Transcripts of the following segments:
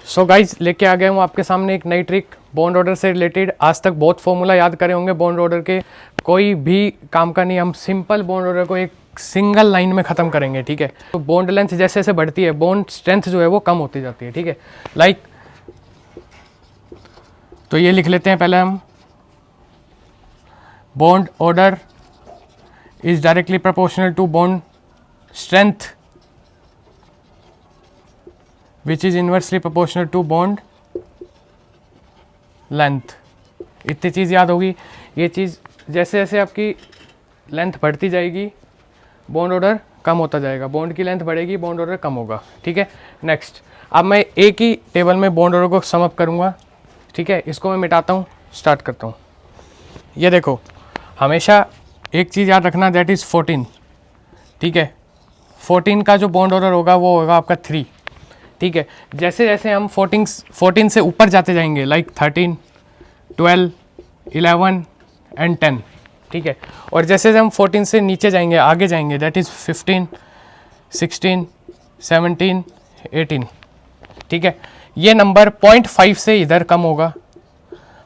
So guys लेके आ गया हूँ आपके सामने एक नई ट्रिक बॉन्ड ऑर्डर से रिलेटेड। आज तक बहुत फॉर्मूला याद करे होंगे बॉन्ड ऑर्डर के, कोई भी काम का नहीं। हम सिंपल बॉन्ड ऑर्डर को एक सिंगल लाइन में ख़त्म करेंगे, ठीक है। तो बॉन्ड लेंथ जैसे जैसे बढ़ती है बॉन्ड स्ट्रेंथ जो है वो कम होती जाती है, ठीक है। लाइक तो ये लिख लेते हैं पहले हम, bond order is directly proportional to bond strength which is inversely proportional to bond length। इतनी चीज़ याद होगी। ये चीज़ जैसे जैसे आपकी लेंथ बढ़ती जाएगी बॉन्ड ऑर्डर कम होता जाएगा, बॉन्ड की लेंथ बढ़ेगी बॉन्ड ऑर्डर कम होगा, ठीक है। नेक्स्ट, अब मैं एक ही टेबल में बॉन्ड ऑर्डर को सम अप करूँगा, ठीक है। इसको मैं मिटाता हूँ, स्टार्ट करता हूँ। ये देखो, हमेशा एक चीज़ याद रखना, दैट इज़ 14, ठीक है। 14 का जो बॉन्ड ऑर्डर होगा वो होगा आपका 3, ठीक है। जैसे जैसे हम 14 से ऊपर जाते जाएंगे, लाइक 13, 12, 11 एंड 10, ठीक है। और जैसे जैसे हम 14 से नीचे जाएंगे, आगे जाएंगे, दैट इज़ 15, 16, 17, 18, ठीक है। ये नंबर 0.5 से इधर कम होगा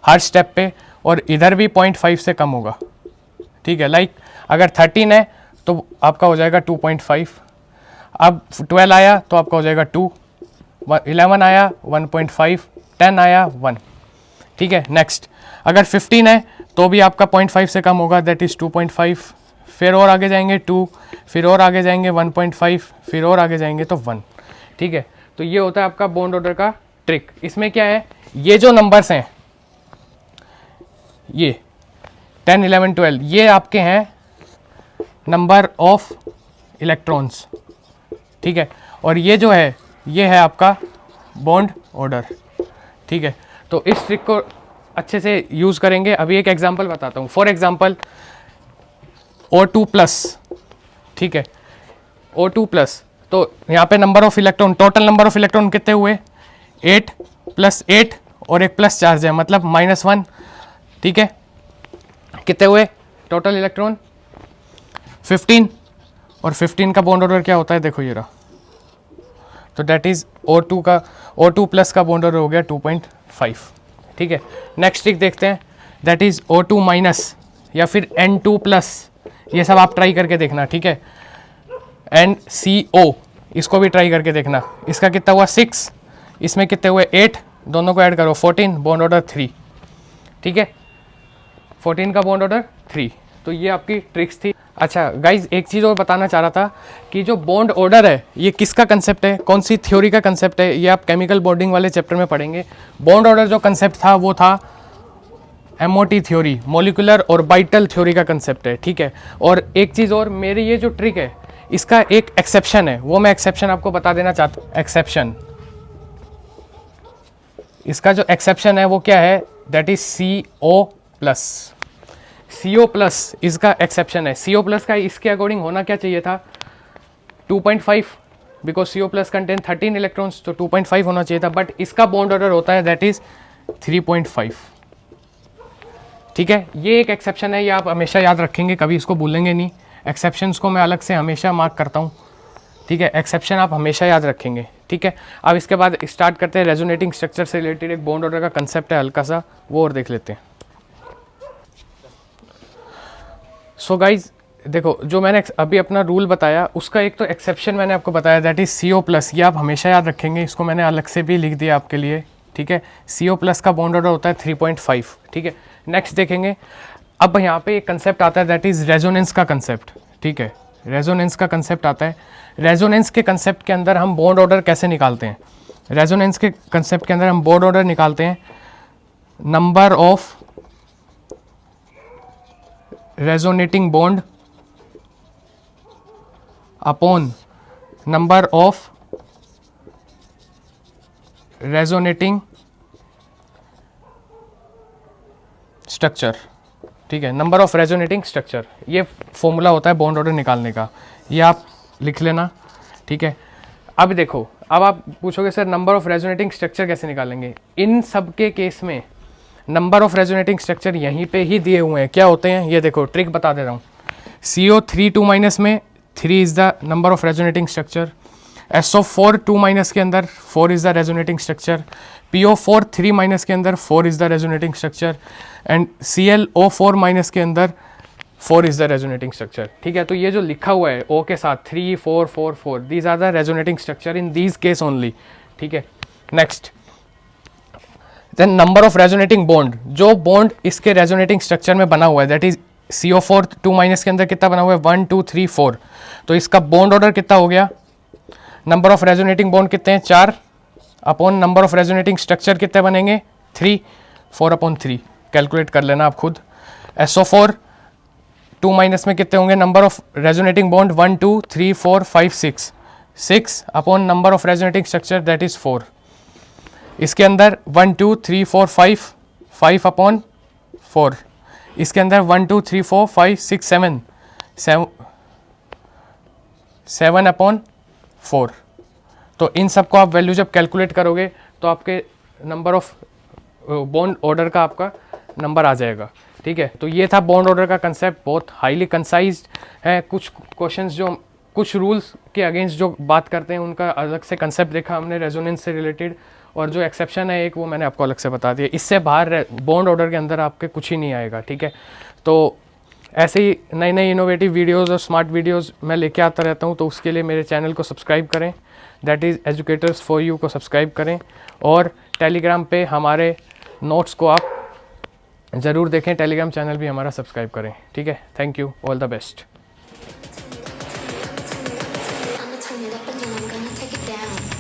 हर स्टेप पे, और इधर भी 0.5 से कम होगा, ठीक है। लाइक अगर 13 है तो आपका हो जाएगा 2.5, अब 12 आया तो आपका हो जाएगा 2, 11 आया 1.5, 10 आया 1, ठीक है। नेक्स्ट, अगर 15 है तो भी आपका 0.5 से कम होगा, दैट इज़ 2.5, फिर और आगे जाएंगे 2, फिर और आगे जाएंगे 1.5, फिर और आगे जाएंगे तो 1, ठीक है। तो ये होता है आपका बॉन्ड ऑर्डर का ट्रिक। इसमें क्या है, ये जो नंबर्स हैं, ये 10, 11, 12, ये आपके हैं नंबर ऑफ इलेक्ट्रॉन्स, ठीक है। और ये जो है ये है आपका बॉन्ड ऑर्डर, ठीक है। तो इस ट्रिक को अच्छे से यूज़ करेंगे। अभी एक एग्जांपल बताता हूँ। फॉर एग्जांपल O2+, ठीक है, O2+, तो यहाँ पे number of electron, total number of electron कितने हुए, 8 + 8 और एक प्लस चार्ज है, मतलब -1, ठीक है। कितने हुए टोटल इलेक्ट्रॉन, 15, और 15 का बॉन्ड ऑर्डर क्या होता है, देखो ये रहा। तो दैट इज़ O2+ का बॉन्ड ऑर्डर हो गया 2.5, ठीक है। नेक्स्ट ट्रिक देखते हैं, दैट इज़ O2- या फिर N2+, ये सब आप ट्राई करके देखना, ठीक है। NCO, इसको भी ट्राई करके देखना। इसका कितना हुआ 6, इसमें कितने हुए 8, दोनों को ऐड करो 14, बॉन्ड ऑर्डर 3, ठीक है। 14 का बॉन्ड ऑर्डर 3। तो ये आपकी ट्रिक्स थी। अच्छा गाइज, एक चीज़ और बताना चाह रहा था कि जो बॉन्ड ऑर्डर है ये किसका कंसेप्ट है, कौन सी थ्योरी का कंसेप्ट है, ये आप केमिकल बॉन्डिंग वाले चैप्टर में पढ़ेंगे। बॉन्ड ऑर्डर जो कंसेप्ट था वो था MOT theory, molecular orbital theory का कंसेप्ट है, ठीक है। और एक चीज़ और, मेरी ये जो ट्रिक है इसका एक एक्सेप्शन है, वो मैं एक्सेप्शन आपको बता देना चाहता हूँ। एक्सेप्शन, इसका जो एक्सेप्शन है वो क्या है, दैट इज CO+। CO+ इसका एक्सेप्शन है। CO+ का इसके अकॉर्डिंग होना क्या चाहिए था, 2.5, बिकॉज CO+ कंटेन 13 इलेक्ट्रॉन्स, तो 2.5 होना चाहिए था, बट इसका बॉन्ड ऑर्डर होता है दैट इज 3.5, ठीक है। ये एक एक्सेप्शन है, ये आप हमेशा याद रखेंगे, कभी इसको भूलेंगे नहीं। एक्सेप्शंस को मैं अलग से हमेशा मार्क करता हूँ, ठीक है। एक्सेप्शन आप हमेशा याद रखेंगे, ठीक है। अब इसके बाद स्टार्ट करते हैं रेजोनेटिंग स्ट्रक्चर से रिलेटेड एक बॉन्ड ऑर्डर का कंसेप्ट है हल्का सा, वो और देख लेते हैं। सो गाइज देखो, जो मैंने अभी अपना रूल बताया उसका एक तो एक्सेप्शन मैंने आपको बताया, दैट इज CO+, ये आप हमेशा याद रखेंगे, इसको मैंने अलग से भी लिख दिया आपके लिए, ठीक है। CO+ का बॉन्ड ऑर्डर होता है 3.5, ठीक है। नेक्स्ट देखेंगे, अब यहाँ पे एक कंसेप्ट आता है दैट इज़ रेजोनेंस का कंसेप्ट, ठीक है। रेजोनेंस का कंसेप्ट आता है। रेजोनेंस के कंसेप्ट के अंदर हम बॉन्ड ऑर्डर कैसे निकालते हैं, रेजोनेंस के कंसेप्ट के अंदर हम बॉन्ड ऑर्डर निकालते हैं number of resonating bond upon number of resonating structure, ठीक है। नंबर ऑफ रेजोनेटिंग स्ट्रक्चर, ये फॉर्मूला होता है बॉन्ड ऑर्डर निकालने का, ये आप लिख लेना, ठीक है। अब देखो, अब आप पूछोगे sir number of resonating structure कैसे निकालेंगे। इन सब के केस में नंबर ऑफ रेजोनेटिंग स्ट्रक्चर यहीं पे ही दिए हुए हैं। क्या होते हैं ये देखो, ट्रिक बता दे रहा हूँ। CO3 2- में 3 is the number of resonating structure, SO4 2 minus के अंदर 4 is the resonating structure, PO4 3 minus के अंदर 4 is the resonating structure and ClO4 minus के अंदर 4 इज़ द रेजोनेटिंग स्ट्रक्चर। ठीक है, तो ये जो लिखा हुआ है O के साथ 3 4 4 4 these are the resonating structure in these case only. ठीक है, next then number of resonating bond, जो बॉन्ड इसके रेजोनेटिंग स्ट्रक्चर में बना हुआ है दैट इज CO4 2 माइनस के अंदर कितना बना हुआ है 1 2 3 4, तो इसका बॉन्ड ऑर्डर कितना हो गया, नंबर ऑफ रेजोनेटिंग बॉन्ड कितने हैं 4 upon number of resonating structure कितने बनेंगे 3 4/3, कैलकुलेट कर लेना आप खुद। SO4 2 माइनस में कितने होंगे number of resonating bond 1 2 3 4 5 6 upon number of resonating structure that is 4। इसके अंदर 1 2 3 4 5 अपॉन 4, इसके अंदर 1 2 3 4 5 6 7 अपॉन 4। तो इन सब को आप वैल्यू जब कैलकुलेट करोगे तो आपके नंबर ऑफ बॉन्ड ऑर्डर का आपका नंबर आ जाएगा। ठीक है, तो ये था बॉन्ड ऑर्डर का कंसेप्ट, बहुत हाईली कंसाइज्ड है। कुछ क्वेश्चंस जो कुछ रूल्स के अगेंस्ट जो बात करते हैं उनका अलग से कंसेप्ट देखा हमने रेजोनेंस से रिलेटेड, और जो एक्सेप्शन है एक वो मैंने आपको अलग से बता दिया। इससे बाहर बॉन्ड ऑर्डर के अंदर आपके कुछ ही नहीं आएगा। ठीक है, तो ऐसे ही नई नई इनोवेटिव वीडियोस और स्मार्ट वीडियोस मैं लेके आता रहता हूँ, तो उसके लिए मेरे चैनल को सब्सक्राइब करें, that is educators for you को सब्सक्राइब करें, और टेलीग्राम पे हमारे नोट्स को आप ज़रूर देखें, टेलीग्राम चैनल भी हमारा सब्सक्राइब करें। ठीक है, thank you, all the best. I'ma turn it up and then I'm gonna take it down.